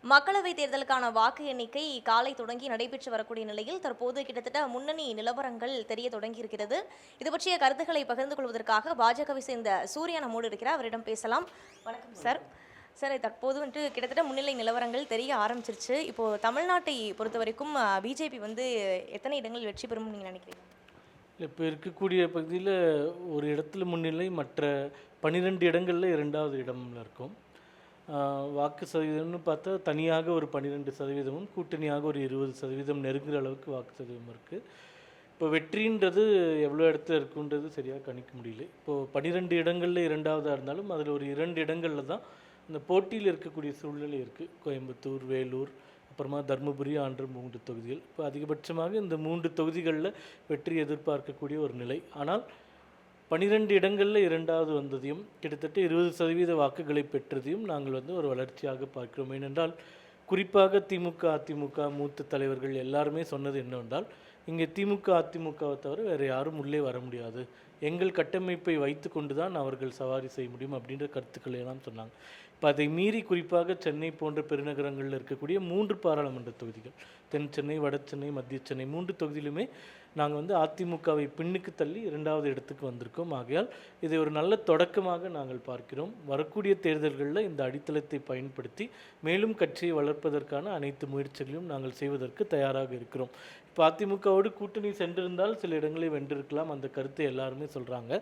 மக்களவைத் தேர்தலுக்கான வாக்கு எண்ணிக்கை காலை தொடங்கி நடைபெற்று வரக்கூடிய நிலையில் தற்போது கிட்டத்தட்ட முன்னணி நிலவரங்கள் தெரிய தொடங்கியிருக்கிறது. இது பற்றிய கருத்துக்களை பகிர்ந்து கொள்வதற்காக பாஜகவை சேர்ந்த சூர்யா நம்மோடு இருக்கிறார். அவரிடம் பேசலாம். வணக்கம் சார். சார், தற்போது வந்துட்டு கிட்டத்தட்ட முன்னிலை நிலவரங்கள் தெரிய ஆரம்பிச்சிருச்சு. இப்போ தமிழ்நாட்டை பொறுத்த வரைக்கும் பிஜேபி எத்தனை இடங்கள் வெற்றி பெறும் நீங்க நினைக்கிறீங்க? இப்போ இருக்கக்கூடிய பகுதியில் ஒரு இடத்துல முன்னிலை, மற்ற 12 இடங்களில் 2வது இடம்ல இருக்கும். வாக்கு சதவீதம்னு பார்த்தா தனியாக ஒரு 12%, கூட்டணியாக ஒரு 20% நெருங்குற அளவுக்கு வாக்கு சதவீதம் இருக்குது. இப்போ வெற்றின்றது எவ்வளோ இடத்துல இருக்குன்றது சரியாக கணிக்க முடியல. இப்போது 12 இடங்களில் 2வதாக இருந்தாலும் அதில் ஒரு 2 இடங்களில் தான் இந்த போட்டியில் இருக்கக்கூடிய சூழ்நிலை இருக்குது. கோயம்புத்தூர், வேலூர், அப்புறமா தருமபுரி ஆன்ற 3 தொகுதிகள். இப்போ அதிகபட்சமாக இந்த 3 தொகுதிகளில் வெற்றி எதிர்பார்க்கக்கூடிய ஒரு நிலை. ஆனால் 12 இடங்களில் 2வது வந்ததையும் கிட்டத்தட்ட 20% வாக்குகளை பெற்றதையும் நாங்கள் ஒரு வளர்ச்சியாக பார்க்கிறோம். ஏனென்றால் குறிப்பாக திமுக, அதிமுக மூத்த தலைவர்கள் எல்லாருமே சொன்னது என்னவென்றால், இங்கே திமுக, அதிமுகவை தவிர வேறு யாரும் உள்ளே வர முடியாது, எங்கள் கட்டமைப்பை வைத்து கொண்டு தான் அவர்கள் சவாரி செய்ய முடியும் அப்படின்ற கருத்துக்களை எல்லாம் சொன்னாங்க. இப்போ அதை மீறி குறிப்பாக சென்னை போன்ற பெருநகரங்களில் இருக்கக்கூடிய 3 பாராளுமன்ற தொகுதிகள், தென் சென்னை, வட சென்னை, மத்திய சென்னை 3 தொகுதியிலுமே நாங்கள் அதிமுகவை பின்னுக்கு தள்ளி 2வது இடத்துக்கு வந்திருக்கோம். ஆகையால் இதை ஒரு நல்ல தொடக்கமாக நாங்கள் பார்க்கிறோம். வரக்கூடிய தேர்தல்களில் இந்த அடித்தளத்தை பயன்படுத்தி மேலும் கட்சியை வளர்ப்பதற்கான அனைத்து முயற்சிகளையும் நாங்கள் செய்வதற்கு தயாராக இருக்கிறோம். இப்போ அதிமுகவோடு கூட்டணி சென்றிருந்தால் சில இடங்களை வென்றிருக்கலாம், அந்த கருத்தை எல்லாருமே சொல்கிறாங்க.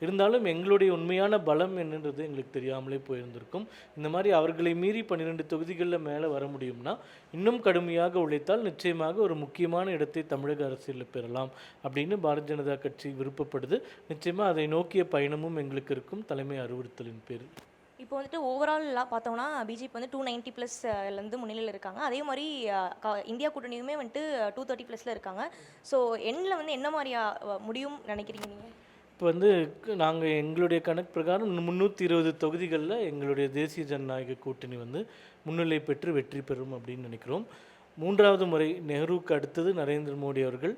இருந்தாலும் எங்களுடைய உண்மையான பலம் என்னன்றது எங்களுக்கு தெரியாமலே போயிருந்திருக்கும். இந்த மாதிரி அவர்களை மீறி 12 தொகுதிகளில் மேலே வர முடியும்னா இன்னும் கடுமையாக உழைத்தால் நிச்சயமாக ஒரு முக்கியமான இடத்தை தமிழக அரசியலில் பெறலாம் அப்படின்னு பாரதிய ஜனதா கட்சி விருப்பப்படுது. நிச்சயமாக அதை நோக்கிய பயணமும் எங்களுக்கு இருக்கும், தலைமை அறிவுறுத்தலின் பேரில். இப்போ ஓவராலாக பார்த்தோம்னா பிஜேபி 290+லேருந்து முன்னிலையில் இருக்காங்க. அதே மாதிரி இந்தியா கூட்டணியுமே 230+ல இருக்காங்க. ஸோ எண்ணில் என்ன மாதிரியா முடியும் நினைக்கிறீங்க நீங்கள்? இப்போ நாங்கள் எங்களுடைய கணக்கு பிரகாரம் 320 தொகுதிகளில் எங்களுடைய தேசிய ஜனநாயக கூட்டணி முன்னிலை பெற்று வெற்றி பெறும் அப்படின்னு நினைக்கிறோம். 3வது முறை நெஹ்ருவுக்கு அடுத்தது நரேந்திர மோடி அவர்கள்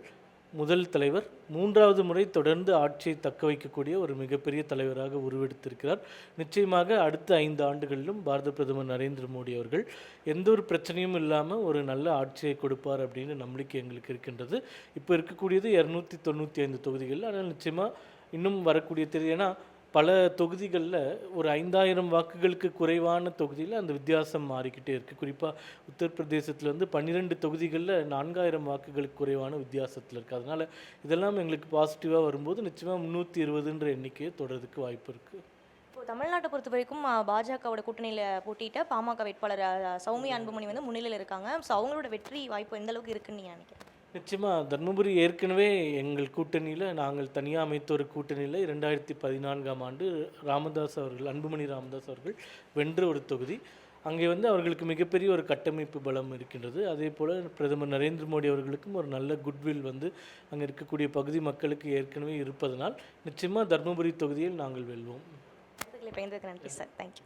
முதல் தலைவர், 3வது முறை தொடர்ந்து ஆட்சியை தக்க வைக்கக்கூடிய ஒரு மிகப்பெரிய தலைவராக உருவெடுத்திருக்கிறார். நிச்சயமாக அடுத்த 5 ஆண்டுகளிலும் பாரத பிரதமர் நரேந்திர மோடி அவர்கள் எந்த ஒரு பிரச்சனையும் இல்லாமல் ஒரு நல்ல ஆட்சியை கொடுப்பார் அப்படின்னு நம்பிக்கை எங்களுக்கு இருக்கின்றது. இப்போ இருக்கக்கூடியது 295 தொகுதிகள். ஆனால் நிச்சயமாக இன்னும் வரக்கூடிய தேர்தல், ஏன்னா பல தொகுதிகளில் ஒரு 5000 வாக்குகளுக்கு குறைவான தொகுதியில் அந்த வித்தியாசம் மாறிக்கிட்டே இருக்குது. குறிப்பாக உத்தரப்பிரதேசத்தில் 12 தொகுதிகளில் 4000 வாக்குகளுக்கு குறைவான வித்தியாசத்தில் இருக்குது. அதனால் இதெல்லாம் எங்களுக்கு பாசிட்டிவாக வரும்போது நிச்சயமாக 320ன்ற எண்ணிக்கையை தொடர்றதுக்கு வாய்ப்பு இருக்குது. இப்போ தமிழ்நாட்டை பொறுத்த வரைக்கும் பாஜகவோட கூட்டணியில் போட்டியிட்ட பாமக வேட்பாளர் சௌமியா அன்புமணி முன்னிலையில் இருக்காங்க. ஸோ அவங்களோட வெற்றி வாய்ப்பு எந்த அளவுக்கு இருக்குன்னு நீங்கள் நினைக்கிறேன்? நிச்சயமாக தர்மபுரி ஏற்கனவே எங்கள் கூட்டணியில், நாங்கள் தனியாக அமைத்த ஒரு கூட்டணியில் 2014ஆம் ஆண்டு ராமதாஸ் அவர்கள், அன்புமணி ராமதாஸ் அவர்கள் வென்ற ஒரு தொகுதி. அங்கே அவர்களுக்கு மிகப்பெரிய ஒரு கட்டமைப்பு பலம் இருக்கின்றது. அதே போல் பிரதமர் நரேந்திர மோடி அவர்களுக்கும் ஒரு நல்ல குட்வில் அங்கே இருக்கக்கூடிய பகுதி மக்களுக்கு ஏற்கனவே இருப்பதனால் நிச்சயமாக தர்மபுரி தொகுதியில் நாங்கள் வெல்வோம். நன்றி சார். தேங்க்யூ.